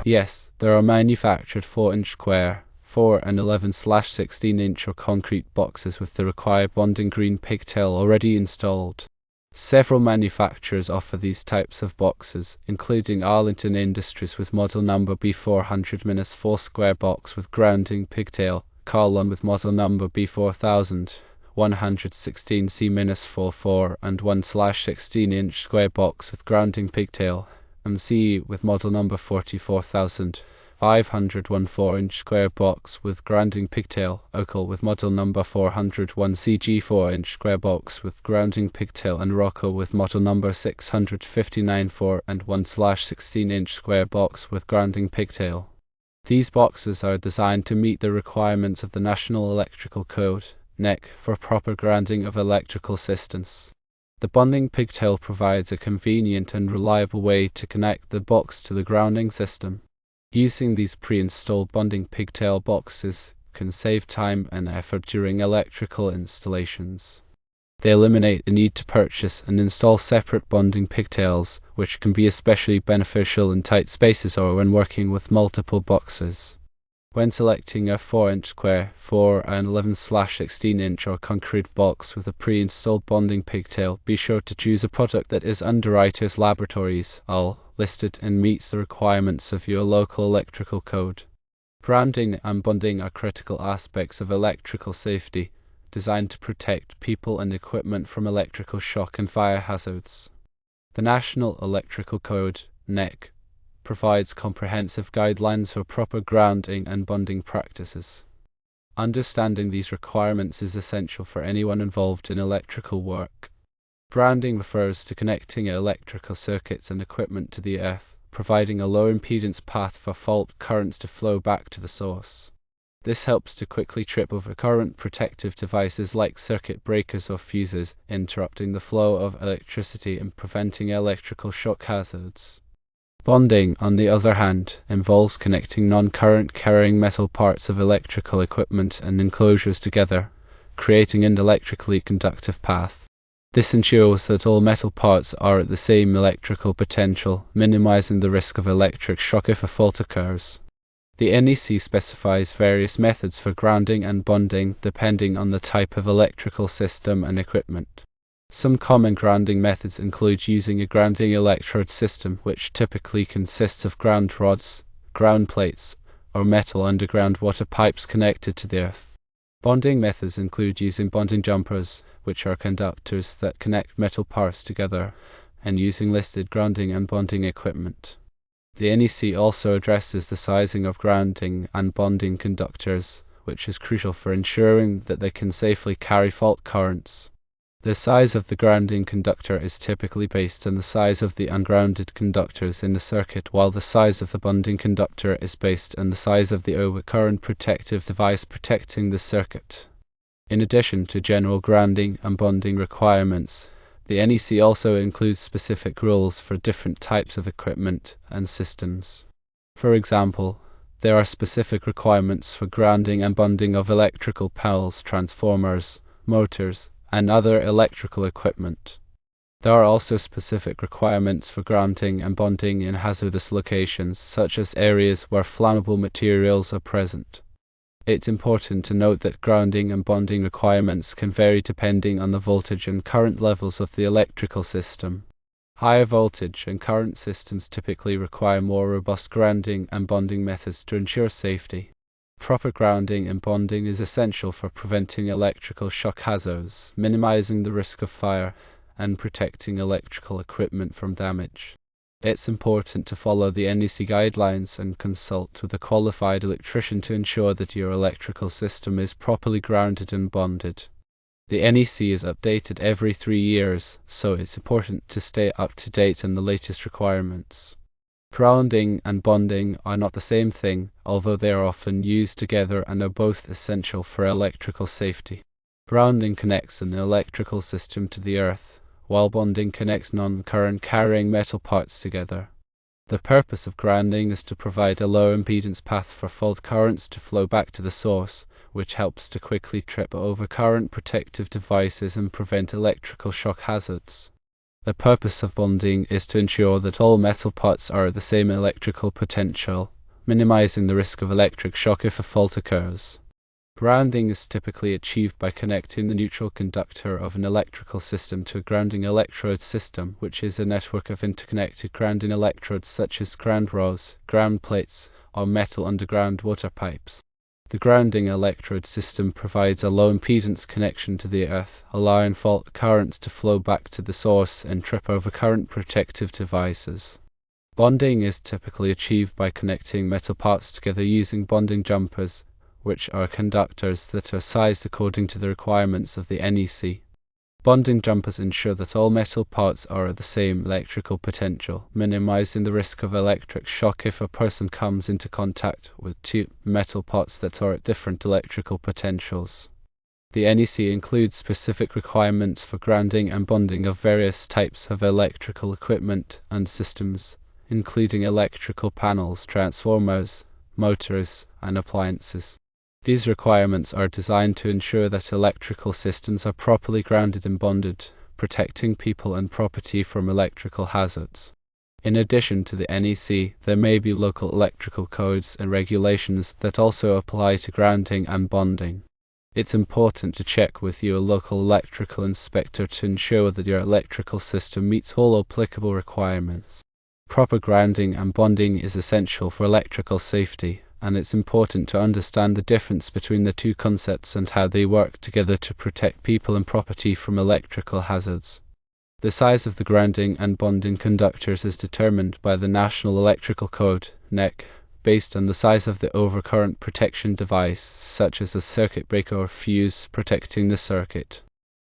Yes, there are manufactured 4-inch square, 4 and 11/16-inch or concrete boxes with the required bonding green pigtail already installed. Several manufacturers offer these types of boxes, including Arlington Industries with model number B400-4 square box with grounding pigtail, Carlon with model number B4000, 116C-44 and 1/16-inch square box with grounding pigtail, and CE with model number 44500, 4-inch square box with grounding pigtail, Ocal with model number 401 CG 4-inch square box with grounding pigtail, and Rocco with model number 659 4 and 1/16-inch square box with grounding pigtail. These boxes are designed to meet the requirements of the National Electrical Code, NEC, for proper grounding of electrical systems. The bonding pigtail provides a convenient and reliable way to connect the box to the grounding system. Using these pre-installed bonding pigtail boxes can save time and effort during electrical installations. They eliminate the need to purchase and install separate bonding pigtails, which can be especially beneficial in tight spaces or when working with multiple boxes. When selecting a 4-inch square, 4 and 11/16-inch or concrete box with a pre-installed bonding pigtail, be sure to choose a product that is Underwriters Laboratories, AL, listed and meets the requirements of your local electrical code. Grounding and bonding are critical aspects of electrical safety, designed to protect people and equipment from electrical shock and fire hazards. The National Electrical Code, NEC, provides comprehensive guidelines for proper grounding and bonding practices. Understanding these requirements is essential for anyone involved in electrical work. Grounding refers to connecting electrical circuits and equipment to the earth, providing a low impedance path for fault currents to flow back to the source. This helps to quickly trip over current protective devices like circuit breakers or fuses, interrupting the flow of electricity and preventing electrical shock hazards. Bonding, on the other hand, involves connecting non-current carrying metal parts of electrical equipment and enclosures together, creating an electrically conductive path. This ensures that all metal parts are at the same electrical potential, minimizing the risk of electric shock if a fault occurs. The NEC specifies various methods for grounding and bonding depending on the type of electrical system and equipment. Some common grounding methods include using a grounding electrode system, which typically consists of ground rods, ground plates, or metal underground water pipes connected to the earth. Bonding methods include using bonding jumpers, which are conductors that connect metal parts together, and using listed grounding and bonding equipment. The NEC also addresses the sizing of grounding and bonding conductors, which is crucial for ensuring that they can safely carry fault currents. The size of the grounding conductor is typically based on the size of the ungrounded conductors in the circuit, while the size of the bonding conductor is based on the size of the overcurrent protective device protecting the circuit. In addition to general grounding and bonding requirements, the NEC also includes specific rules for different types of equipment and systems. For example, there are specific requirements for grounding and bonding of electrical panels, transformers, motors, and other electrical equipment. There are also specific requirements for grounding and bonding in hazardous locations, such as areas where flammable materials are present. It's important to note that grounding and bonding requirements can vary depending on the voltage and current levels of the electrical system. Higher voltage and current systems typically require more robust grounding and bonding methods to ensure safety. Proper grounding and bonding is essential for preventing electrical shock hazards, minimizing the risk of fire, and protecting electrical equipment from damage. It's important to follow the NEC guidelines and consult with a qualified electrician to ensure that your electrical system is properly grounded and bonded. The NEC is updated every 3 years, so it's important to stay up to date on the latest requirements. Grounding and bonding are not the same thing, although they are often used together and are both essential for electrical safety. Grounding connects an electrical system to the earth, while bonding connects non-current carrying metal parts together. The purpose of grounding is to provide a low impedance path for fault currents to flow back to the source, which helps to quickly trip over current protective devices and prevent electrical shock hazards. The purpose of bonding is to ensure that all metal parts are at the same electrical potential, minimizing the risk of electric shock if a fault occurs. Grounding is typically achieved by connecting the neutral conductor of an electrical system to a grounding electrode system, which is a network of interconnected grounding electrodes such as ground rods, ground plates, or metal underground water pipes. The grounding electrode system provides a low-impedance connection to the earth, allowing fault currents to flow back to the source and trip over current protective devices. Bonding is typically achieved by connecting metal parts together using bonding jumpers, which are conductors that are sized according to the requirements of the NEC. Bonding jumpers ensure that all metal parts are at the same electrical potential, minimizing the risk of electric shock if a person comes into contact with two metal parts that are at different electrical potentials. The NEC includes specific requirements for grounding and bonding of various types of electrical equipment and systems, including electrical panels, transformers, motors, and appliances. These requirements are designed to ensure that electrical systems are properly grounded and bonded, protecting people and property from electrical hazards. In addition to the NEC, there may be local electrical codes and regulations that also apply to grounding and bonding. It's important to check with your local electrical inspector to ensure that your electrical system meets all applicable requirements. Proper grounding and bonding is essential for electrical safety, and it's important to understand the difference between the two concepts and how they work together to protect people and property from electrical hazards. The size of the grounding and bonding conductors is determined by the National Electrical Code, NEC, based on the size of the overcurrent protection device, such as a circuit breaker or fuse protecting the circuit.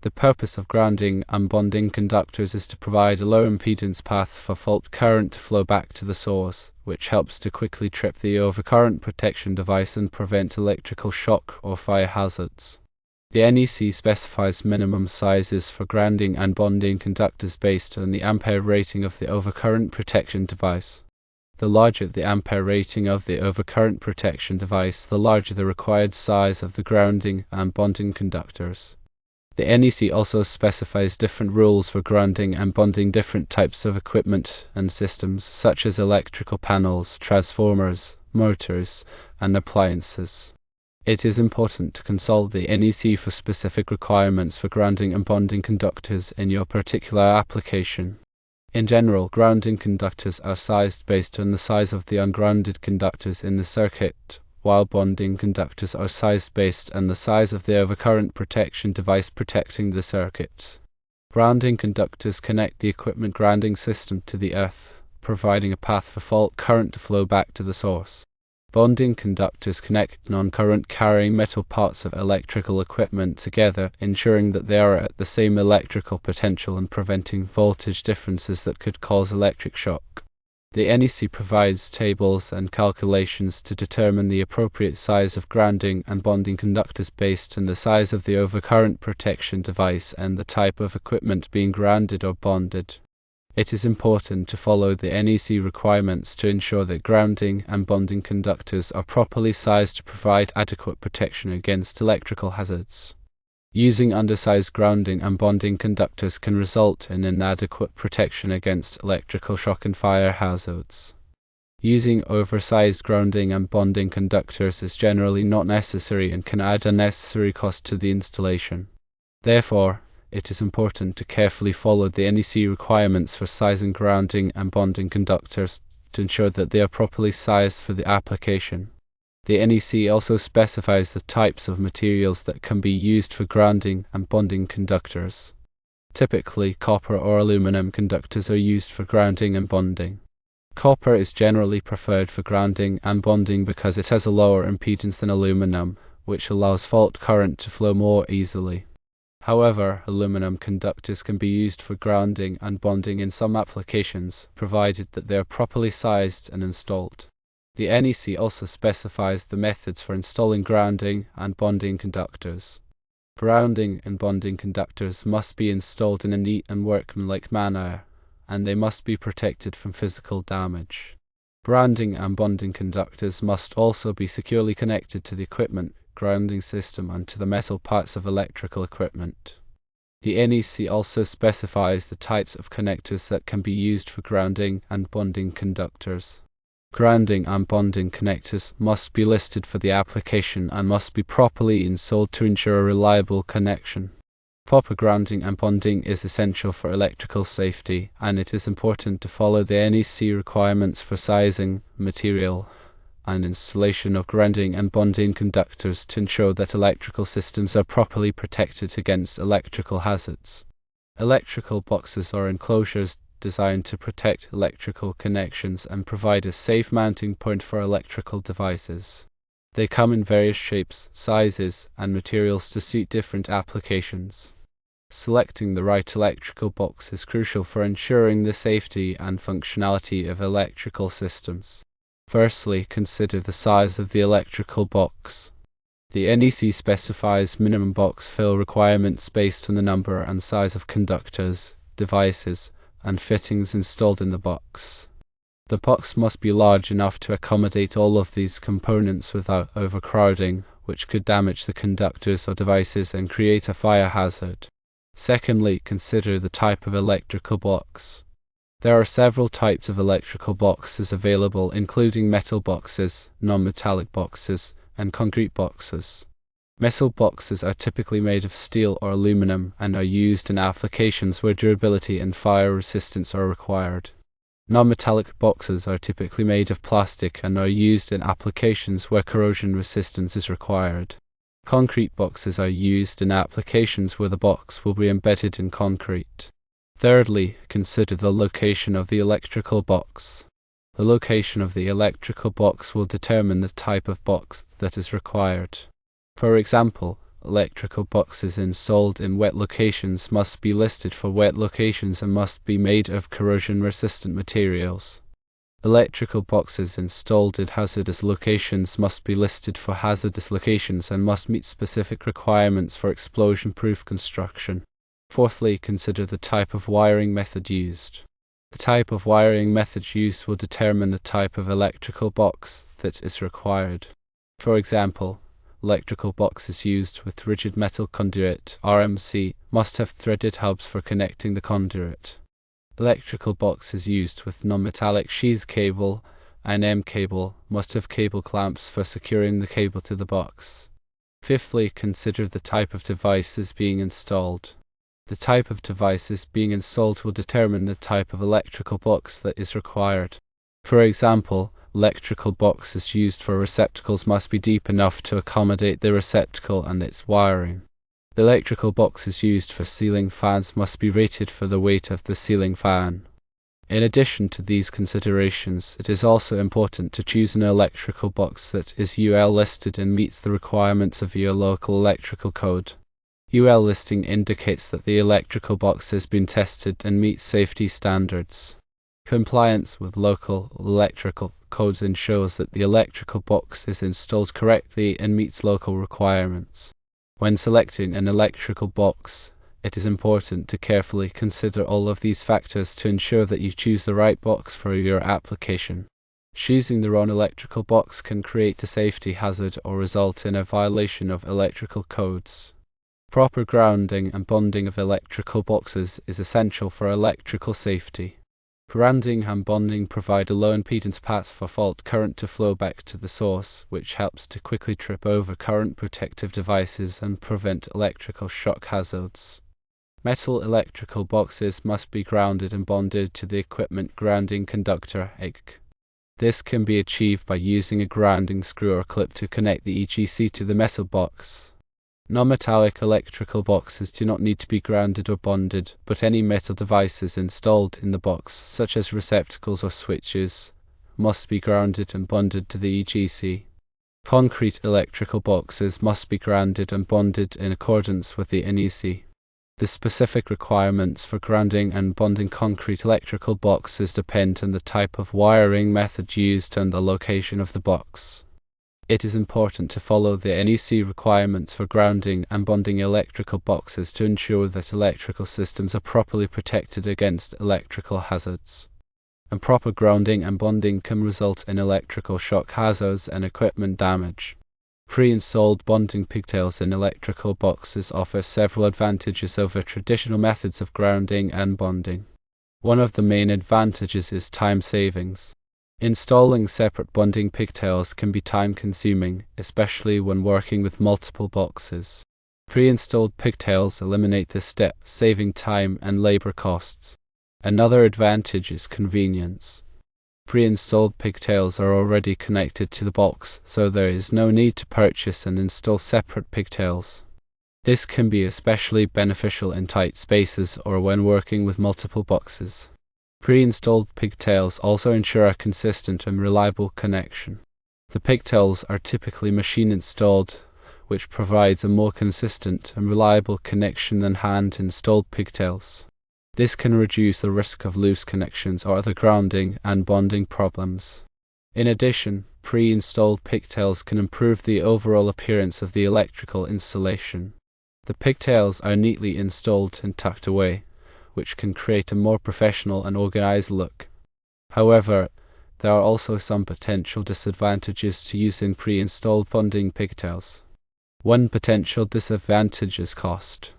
The purpose of grounding and bonding conductors is to provide a low impedance path for fault current to flow back to the source, which helps to quickly trip the overcurrent protection device and prevent electrical shock or fire hazards. The NEC specifies minimum sizes for grounding and bonding conductors based on the ampere rating of the overcurrent protection device. The larger the ampere rating of the overcurrent protection device, the larger the required size of the grounding and bonding conductors. The NEC also specifies different rules for grounding and bonding different types of equipment and systems, such as electrical panels, transformers, motors, and appliances. It is important to consult the NEC for specific requirements for grounding and bonding conductors in your particular application. In general, grounding conductors are sized based on the size of the ungrounded conductors in the circuit, while bonding conductors are sized based on the size of the overcurrent protection device protecting the circuit. Grounding conductors connect the equipment grounding system to the earth, providing a path for fault current to flow back to the source. Bonding conductors connect non-current carrying metal parts of electrical equipment together, ensuring that they are at the same electrical potential and preventing voltage differences that could cause electric shock. The NEC provides tables and calculations to determine the appropriate size of grounding and bonding conductors based on the size of the overcurrent protection device and the type of equipment being grounded or bonded. It is important to follow the NEC requirements to ensure that grounding and bonding conductors are properly sized to provide adequate protection against electrical hazards. Using undersized grounding and bonding conductors can result in inadequate protection against electrical shock and fire hazards. Using oversized grounding and bonding conductors is generally not necessary and can add unnecessary cost to the installation. Therefore, it is important to carefully follow the NEC requirements for sizing grounding and bonding conductors to ensure that they are properly sized for the application. The NEC also specifies the types of materials that can be used for grounding and bonding conductors. Typically, copper or aluminum conductors are used for grounding and bonding. Copper is generally preferred for grounding and bonding because it has a lower impedance than aluminum, which allows fault current to flow more easily. However, aluminum conductors can be used for grounding and bonding in some applications, provided that they are properly sized and installed. The NEC also specifies the methods for installing grounding and bonding conductors. Grounding and bonding conductors must be installed in a neat and workmanlike manner, and they must be protected from physical damage. Grounding and bonding conductors must also be securely connected to the equipment grounding system and to the metal parts of electrical equipment. The NEC also specifies the types of connectors that can be used for grounding and bonding conductors. Grounding and bonding connectors must be listed for the application and must be properly installed to ensure a reliable connection. Proper grounding and bonding is essential for electrical safety, and it is important to follow the NEC requirements for sizing, material, and installation of grounding and bonding conductors to ensure that electrical systems are properly protected against electrical hazards. Electrical boxes are enclosures designed to protect electrical connections and provide a safe mounting point for electrical devices. They come in various shapes, sizes, and materials to suit different applications. Selecting the right electrical box is crucial for ensuring the safety and functionality of electrical systems. Firstly, consider the size of the electrical box. The NEC specifies minimum box fill requirements based on the number and size of conductors, devices, and fittings installed in the box. The box must be large enough to accommodate all of these components without overcrowding, which could damage the conductors or devices and create a fire hazard. Secondly, consider the type of electrical box. There are several types of electrical boxes available, including metal boxes, non-metallic boxes, and concrete boxes. Metal boxes are typically made of steel or aluminum and are used in applications where durability and fire resistance are required. Non-metallic boxes are typically made of plastic and are used in applications where corrosion resistance is required. Concrete boxes are used in applications where the box will be embedded in concrete. Thirdly, consider the location of the electrical box. The location of the electrical box will determine the type of box that is required. For example, electrical boxes installed in wet locations must be listed for wet locations and must be made of corrosion-resistant materials. Electrical boxes installed in hazardous locations must be listed for hazardous locations and must meet specific requirements for explosion-proof construction. Fourthly, consider the type of wiring method used. The type of wiring method used will determine the type of electrical box that is required. For example, electrical boxes used with rigid metal conduit (RMC) must have threaded hubs for connecting the conduit. Electrical boxes used with non-metallic sheath cable and M cable must have cable clamps for securing the cable to the box. Fifthly, consider the type of devices being installed. The type of devices being installed will determine the type of electrical box that is required. For example, electrical boxes used for receptacles must be deep enough to accommodate the receptacle and its wiring. Electrical boxes used for ceiling fans must be rated for the weight of the ceiling fan. In addition to these considerations, it is also important to choose an electrical box that is UL listed and meets the requirements of your local electrical code. UL listing indicates that the electrical box has been tested and meets safety standards. Compliance with local electrical codes ensures that the electrical box is installed correctly and meets local requirements. When selecting an electrical box, it is important to carefully consider all of these factors to ensure that you choose the right box for your application. Choosing the wrong electrical box can create a safety hazard or result in a violation of electrical codes. Proper grounding and bonding of electrical boxes is essential for electrical safety. Grounding and bonding provide a low impedance path for fault current to flow back to the source, which helps to quickly trip over current protective devices and prevent electrical shock hazards. Metal electrical boxes must be grounded and bonded to the equipment grounding conductor (EG). This can be achieved by using a grounding screw or clip to connect the EGC to the metal box. Non-metallic electrical boxes do not need to be grounded or bonded, but any metal devices installed in the box, such as receptacles or switches, must be grounded and bonded to the EGC. Concrete electrical boxes must be grounded and bonded in accordance with the NEC. The specific requirements for grounding and bonding concrete electrical boxes depend on the type of wiring method used and the location of the box. It is important to follow the NEC requirements for grounding and bonding electrical boxes to ensure that electrical systems are properly protected against electrical hazards. Improper grounding and bonding can result in electrical shock hazards and equipment damage. Pre-installed bonding pigtails in electrical boxes offer several advantages over traditional methods of grounding and bonding. One of the main advantages is time savings. Installing separate bonding pigtails can be time-consuming, especially when working with multiple boxes. Pre-installed pigtails eliminate this step, saving time and labor costs. Another advantage is convenience. Pre-installed pigtails are already connected to the box, so there is no need to purchase and install separate pigtails. This can be especially beneficial in tight spaces or when working with multiple boxes. Pre-installed pigtails also ensure a consistent and reliable connection. The pigtails are typically machine-installed, which provides a more consistent and reliable connection than hand-installed pigtails. This can reduce the risk of loose connections or other grounding and bonding problems. In addition, pre-installed pigtails can improve the overall appearance of the electrical installation. The pigtails are neatly installed and tucked away, which can create a more professional and organized look. However, there are also some potential disadvantages to using pre-installed bonding pigtails. One potential disadvantage is cost.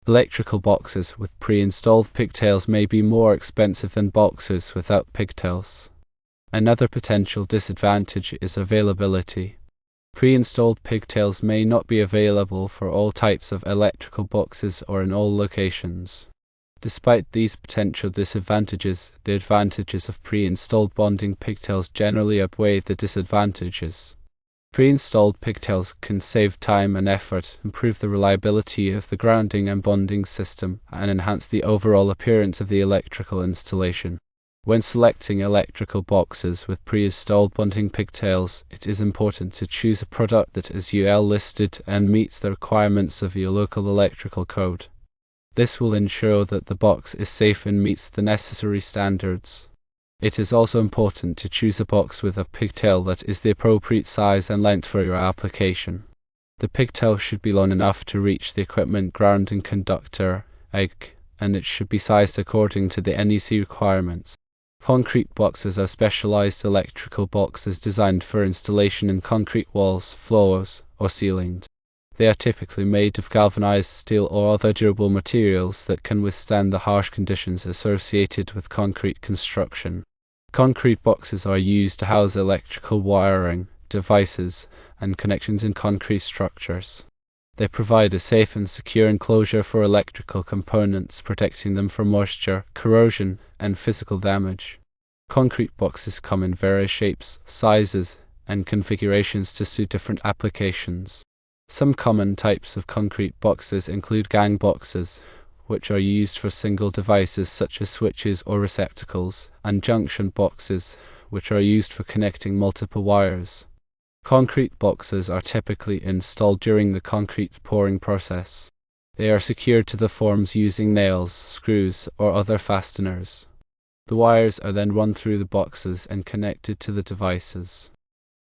Electrical boxes with pre-installed pigtails may be more expensive than boxes without pigtails. Another potential disadvantage is availability. Pre-installed pigtails may not be available for all types of electrical boxes or in all locations. Despite these potential disadvantages, the advantages of pre-installed bonding pigtails generally outweigh the disadvantages. Pre-installed pigtails can save time and effort, improve the reliability of the grounding and bonding system, and enhance the overall appearance of the electrical installation. When selecting electrical boxes with pre-installed bonding pigtails, it is important to choose a product that is UL listed and meets the requirements of your local electrical code. This will ensure that the box is safe and meets the necessary standards. It is also important to choose a box with a pigtail that is the appropriate size and length for your application. The pigtail should be long enough to reach the equipment grounding conductor, and it should be sized according to the NEC requirements. Concrete boxes are specialized electrical boxes designed for installation in concrete walls, floors, or ceilings. They are typically made of galvanized steel or other durable materials that can withstand the harsh conditions associated with concrete construction. Concrete boxes are used to house electrical wiring, devices, and connections in concrete structures. They provide a safe and secure enclosure for electrical components, protecting them from moisture, corrosion, and physical damage. Concrete boxes come in various shapes, sizes, and configurations to suit different applications. Some common types of concrete boxes include gang boxes, which are used for single devices such as switches or receptacles, and junction boxes, which are used for connecting multiple wires. Concrete boxes are typically installed during the concrete pouring process. They are secured to the forms using nails, screws, or other fasteners. The wires are then run through the boxes and connected to the devices.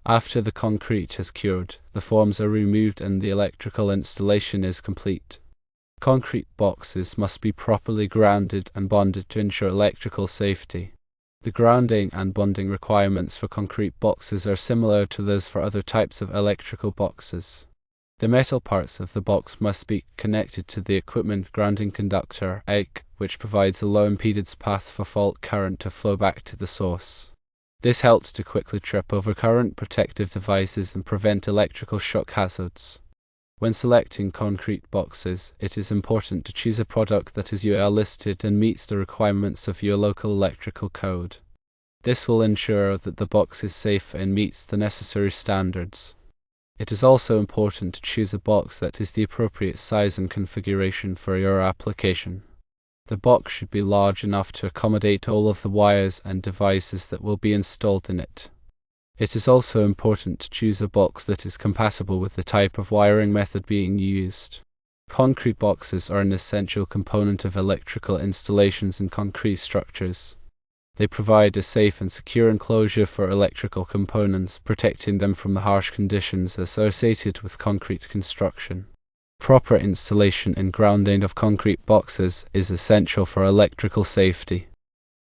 After the concrete has cured, the forms are removed and the electrical installation is complete. Concrete boxes must be properly grounded and bonded to ensure electrical safety. The grounding and bonding requirements for concrete boxes are similar to those for other types of electrical boxes. The metal parts of the box must be connected to the equipment grounding conductor, which provides a low impedance path for fault current to flow back to the source. This helps to quickly trip over current protective devices and prevent electrical shock hazards. When selecting concrete boxes, it is important to choose a product that is UL listed and meets the requirements of your local electrical code. This will ensure that the box is safe and meets the necessary standards. It is also important to choose a box that is the appropriate size and configuration for your application. The box should be large enough to accommodate all of the wires and devices that will be installed in it. It is also important to choose a box that is compatible with the type of wiring method being used. Concrete boxes are an essential component of electrical installations in concrete structures. They provide a safe and secure enclosure for electrical components, protecting them from the harsh conditions associated with concrete construction. Proper installation and grounding of concrete boxes is essential for electrical safety.